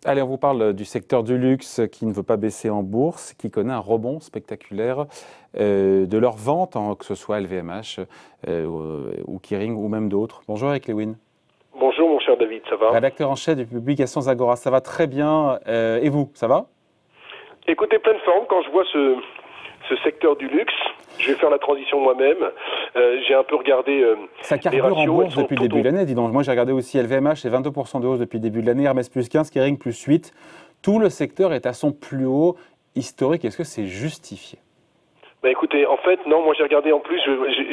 Allez, on vous parle du secteur du luxe qui ne veut pas baisser en bourse, qui connaît un rebond spectaculaire de leurs ventes, que ce soit LVMH ou Kering ou même d'autres. Bonjour Eric Lewin. Bonjour mon cher David, ça va? Rédacteur en chef des publications Zagora, ça va très bien. Et vous, ça va? Écoutez, pleine forme, quand je vois ce secteur du luxe, je vais faire la transition moi-même. J'ai un peu regardé ça les carbure en ratios. bourse depuis le début de l'année, dis donc. Moi, j'ai regardé aussi LVMH, c'est 22% de hausse depuis le début de l'année, Hermès plus 15, Kering plus 8. Tout le secteur est à son plus haut historique. Est-ce que c'est justifié? Bah écoutez, en fait, non, moi j'ai regardé en plus,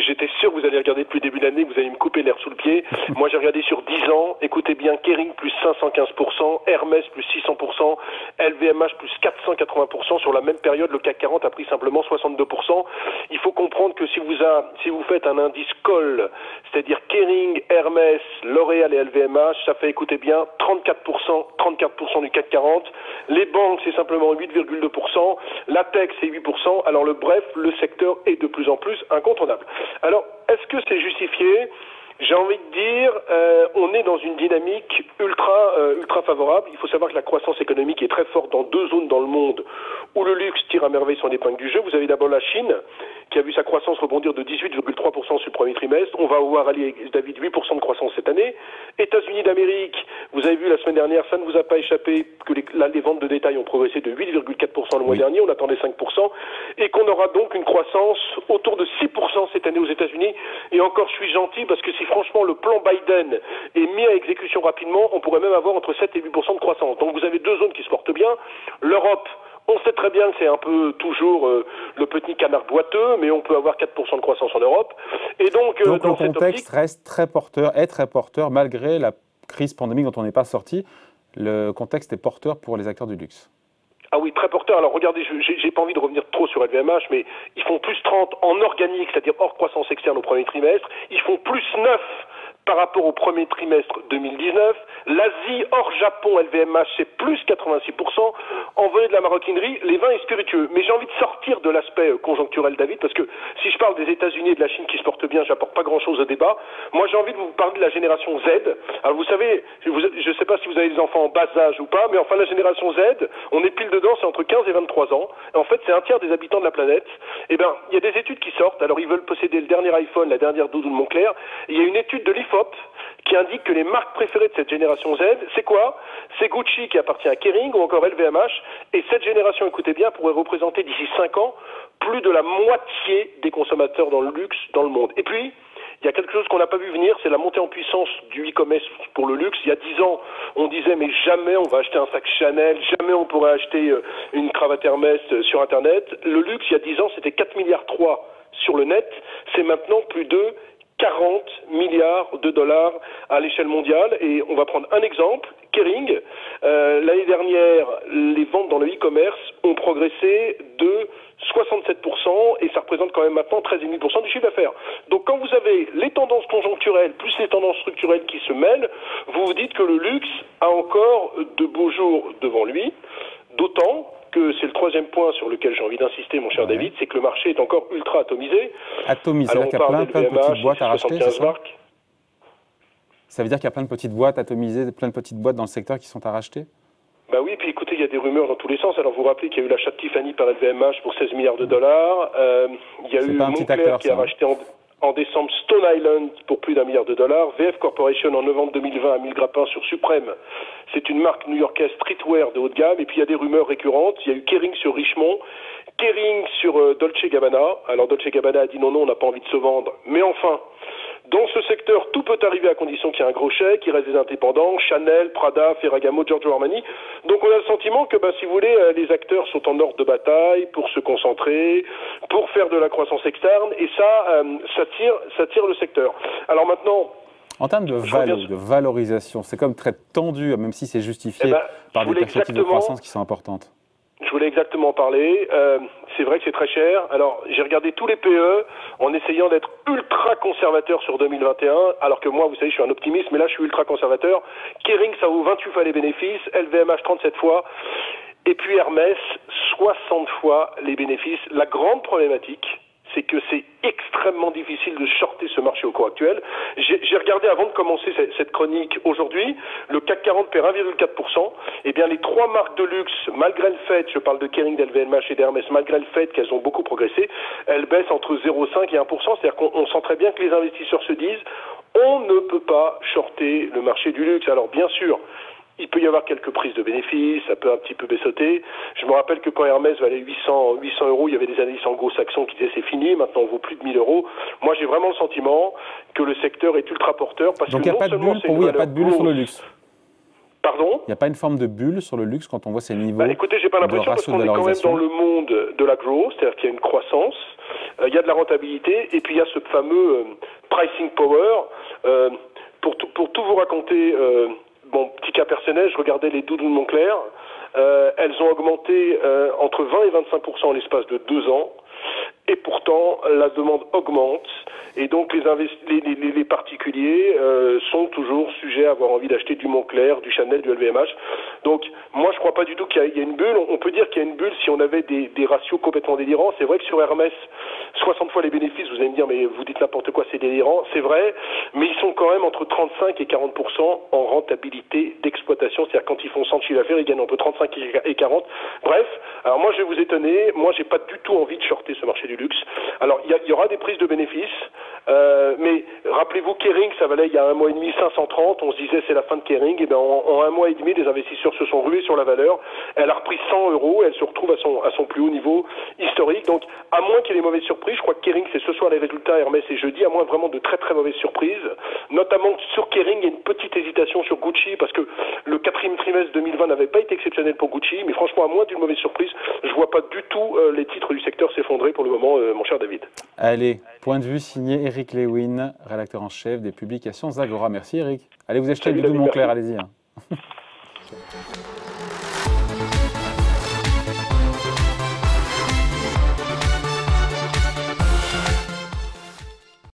j'étais sûr que vous allez regarder depuis le début de l'année, que vous allez me couper l'air sous le pied. Moi j'ai regardé sur 10 ans, écoutez bien, Kering plus 515%, Hermès plus 600%, LVMH plus 480%. Sur la même période, le CAC 40 a pris simplement 62%. Il faut comprendre que si vous faites un indice call, c'est-à-dire Kering, Hermès, L'Oréal et LVMH, ça fait, écoutez bien, 34% du CAC 40. Les banques, c'est simplement 8,2%. La tech, c'est 8%. Alors le secteur est de plus en plus incontournable. Alors, est-ce que c'est justifié? J'ai envie de dire, on est dans une dynamique ultra favorable. Il faut savoir que la croissance économique est très forte dans deux zones dans le monde où le luxe tire à merveille son épingle du jeu. Vous avez d'abord la Chine, qui a vu sa croissance rebondir de 18,3% sur le premier trimestre. On va avoir, David, 8% de croissance cette année. États-Unis d'Amérique, vous avez vu la semaine dernière, ça ne vous a pas échappé que les ventes de détail ont progressé de 8,4% le mois dernier, on attendait 5%, et qu'on aura donc une croissance autour de 6% cette année aux États-Unis. Et encore, je suis gentil parce que si franchement le plan Biden est mis à exécution rapidement, on pourrait même avoir entre 7 et 8% de croissance. Donc vous avez deux zones qui se portent bien. L'Europe, on sait très bien que c'est un peu toujours le petit canard boiteux, mais on peut avoir 4% de croissance en Europe. Et donc le contexte reste très porteur, est très porteur, malgré la crise pandémique dont on n'est pas sorti. Le contexte est porteur pour les acteurs du luxe. Ah oui, très porteur. Alors regardez, j'ai pas envie de revenir trop sur LVMH, mais ils font plus 30 en organique, c'est-à-dire hors croissance externe au premier trimestre. Ils font plus 9 par rapport au premier trimestre 2019. L'Asie, hors Japon, LVMH, c'est plus 86%. Envolée de la maroquinerie, les vins et spiritueux. Mais j'ai envie de sortir de l'aspect conjoncturel, David, parce que si je parle des États-Unis et de la Chine qui se portent bien, j'apporte pas grand-chose au débat. Moi, j'ai envie de vous parler de la génération Z. Alors vous savez, je sais pas si vous avez des enfants en bas âge ou pas, mais enfin la génération Z, on est pile dedans, c'est entre 15 et 23 ans. Et en fait, c'est un tiers des habitants de la planète. Eh bien, il y a des études qui sortent. Alors, ils veulent posséder le dernier iPhone, la dernière doudoune Moncler. Il y a une étude de l'IFOP qui indique que les marques préférées de cette génération Z, c'est quoi? C'est Gucci qui appartient à Kering ou encore LVMH. Et cette génération, écoutez bien, pourrait représenter d'ici 5 ans plus de la moitié des consommateurs dans le luxe dans le monde. Et puis, il y a quelque chose qu'on n'a pas vu venir, c'est la montée en puissance du e-commerce pour le luxe. Il y a 10 ans, on disait mais jamais on va acheter un sac Chanel, jamais on pourrait acheter une cravate Hermès sur Internet. Le luxe, il y a 10 ans, c'était 4,3 milliards sur le net. C'est maintenant plus de 40 milliards de dollars à l'échelle mondiale. Et on va prendre un exemple, Kering. L'année dernière, les ventes dans le e-commerce ont progressé de 67% et ça représente quand même maintenant 13,5% du chiffre d'affaires. Donc quand vous avez les tendances conjoncturelles plus les tendances structurelles qui se mêlent, vous vous dites que le luxe a encore de beaux jours devant lui, d'autant que c'est le troisième point sur lequel j'ai envie d'insister, mon cher David, c'est que le marché est encore ultra atomisé. Atomisé, c'est-à-dire qu'il y a plein de petites boîtes à racheter, c'est ça? Ça veut dire qu'il y a plein de petites boîtes atomisées, plein de petites boîtes dans le secteur qui sont à racheter? Bah oui, puis écoutez, il y a des rumeurs dans tous les sens. Alors vous vous rappelez qu'il y a eu l'achat de Tiffany par LVMH pour 16 milliards de dollars. Il y a eu Moncler qui a racheté en décembre Stone Island pour plus d'1 milliard de dollars. VF Corporation en novembre 2020 à 1000 grappins sur Supreme. C'est une marque new-yorkaise streetwear de haut de gamme. Et puis il y a des rumeurs récurrentes. Il y a eu Kering sur Richemont, Kering sur Dolce Gabbana. Alors Dolce Gabbana a dit non, on n'a pas envie de se vendre. Mais enfin, dans ce secteur, tout peut arriver à condition qu'il y ait un gros chèque, qu'il reste des indépendants, Chanel, Prada, Ferragamo, Giorgio Armani. Donc on a le sentiment que, si vous voulez, les acteurs sont en ordre de bataille pour se concentrer, pour faire de la croissance externe, et ça tire le secteur. Alors maintenant, en termes de valorisation, c'est comme très tendu, même si c'est justifié par des perspectives de croissance qui sont importantes. Je voulais exactement parler. C'est vrai que c'est très cher. Alors, j'ai regardé tous les PE en essayant d'être ultra conservateur sur 2021, alors que moi, vous savez, je suis un optimiste, mais là, je suis ultra conservateur. Kering, ça vaut 28 fois les bénéfices, LVMH, 37 fois, et puis Hermès, 60 fois les bénéfices. La grande problématique, c'est que c'est extrêmement difficile difficile de shorter ce marché au cours actuel. J'ai regardé avant de commencer cette chronique aujourd'hui, le CAC 40 perd 1,4%. Eh bien, les 3 marques de luxe, malgré le fait, je parle de Kering, d'LVMH et d'Hermès, malgré le fait qu'elles ont beaucoup progressé, elles baissent entre 0,5 et 1%. C'est-à-dire qu'on sent très bien que les investisseurs se disent on ne peut pas shorter le marché du luxe. Alors, bien sûr, il peut y avoir quelques prises de bénéfices, ça peut un petit peu baissoter. Je me rappelle que quand Hermès valait 800 €, il y avait des analystes anglo-saxons qui disaient c'est fini, maintenant on vaut plus de 1 000 €. Moi j'ai vraiment le sentiment que le secteur est ultra porteur. Parce Donc que il n'y a pas de bulle, pour vous, il n'y a pas de bulle sur le luxe? Pardon? Il n'y a pas une forme de bulle sur le luxe quand on voit ces niveaux? Écoutez, j'ai pas l'impression parce qu'on est quand même dans le monde de la growth, c'est-à-dire qu'il y a une croissance, il y a de la rentabilité, et puis il y a ce fameux pricing power. Pour tout vous raconter, bon, petit cas personnel, je regardais les doudous de Moncler, elles ont augmenté entre 20 et 25% en l'espace de 2 ans, et pourtant la demande augmente, et donc les particuliers sont toujours sujets à avoir envie d'acheter du Moncler, du Chanel, du LVMH. Donc moi je crois pas du tout qu'il y a une bulle. On peut dire qu'il y a une bulle si on avait des ratios complètement délirants. C'est vrai que sur Hermès, 60 fois les bénéfices, vous allez me dire mais vous dites n'importe quoi, c'est délirant. C'est vrai, mais ils sont quand même entre 35 et 40% en rentabilité d'exploitation. C'est-à-dire quand ils font 100 de chiffre d'affaires, ils gagnent entre 35 et 40. Bref, alors moi je vais vous étonner, moi j'ai pas du tout envie de shorter ce marché du luxe. Alors il y aura des prises de bénéfices, mais rappelez-vous Kering, ça valait il y a 1 mois et demi 530, on se disait c'est la fin de Kering, et bien en 1 mois et demi les investisseurs se sont rués sur la valeur, elle a repris 100 €, elle se retrouve à son plus haut niveau historique. Donc à moins qu'il y ait des mauvaises surprises, je crois que Kering c'est ce soir les résultats, Hermès et jeudi, à moins vraiment de très très mauvaises surprises, notamment sur Kering il y a une petite hésitation sur Gucci parce que le 4e trimestre 2020 n'avait pas été exceptionnel pour Gucci, mais franchement à moins d'une mauvaise surprise, je vois pas du tout les titres du secteur s'effondrer pour le moment, mon cher David. Allez, point de vue signé Eric Lewin, rédacteur en chef des publications Zagora. Merci Eric. Allez vous acheter du Moncler, allez-y.